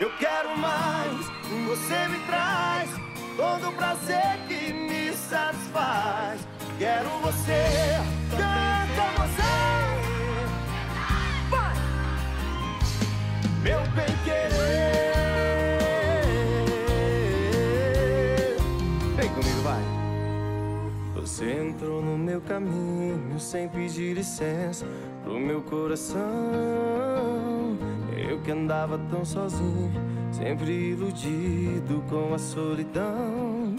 Eu quero mais, você me traz todo o prazer que me satisfaz. Quero você, canta você, vai! Meu bem-querer, vem comigo, vai! Você entrou no meu caminho sem pedir licença pro meu coração. Eu que andava tão sozinho, sempre iludido com a solidão.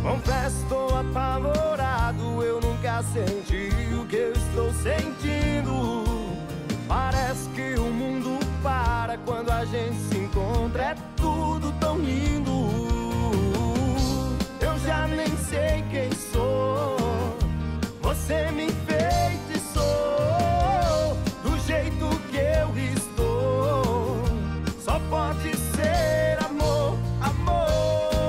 Confesso, estou apavorado, eu nunca senti o que eu estou sentindo. Parece que o mundo para quando a gente se encontra, é tudo tão lindo. Eu já nem sei quem sou, você me enfeitiçou. Do jeito que eu estou, só pode ser amor, amor.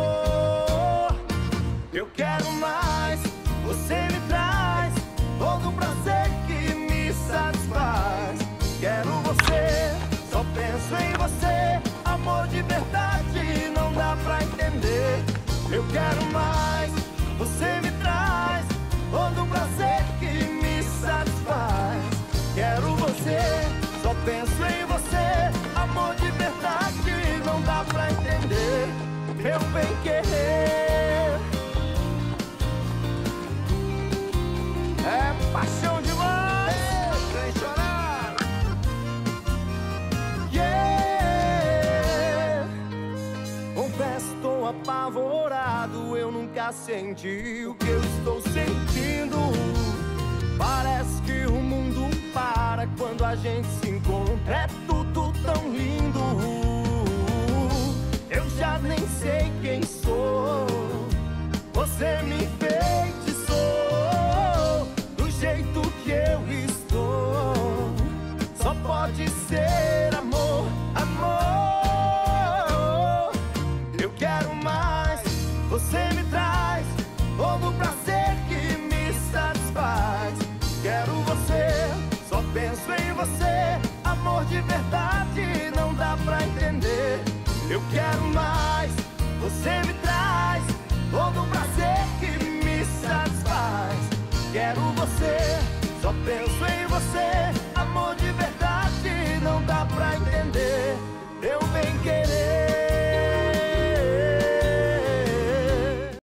Eu quero mais, você me traz todo o prazer que me satisfaz. Quero você, só penso em você, amor de verdade, não dá pra entender. Eu quero mais, você me traz todo o prazer que me satisfaz. Quero você, só penso em você, amor de verdade, não dá pra entender. Meu bem-querer é paixão demais, sem chorar. Yeah. Confesso, estou apavorado, eu nunca senti o que eu estou sentindo. Parece que o mundo para quando a gente se encontra, é tudo tão lindo. Eu já nem sei quem sou, você me enfeitiçou. Do jeito que eu estou, só pode ser amor, amor. Eu quero mais, você me traz todo o prazer que me satisfaz. Quero você, só penso em você, amor de verdade, não dá pra entender. Eu quero mais, você me traz todo o prazer que me satisfaz. Quero você, só penso em você,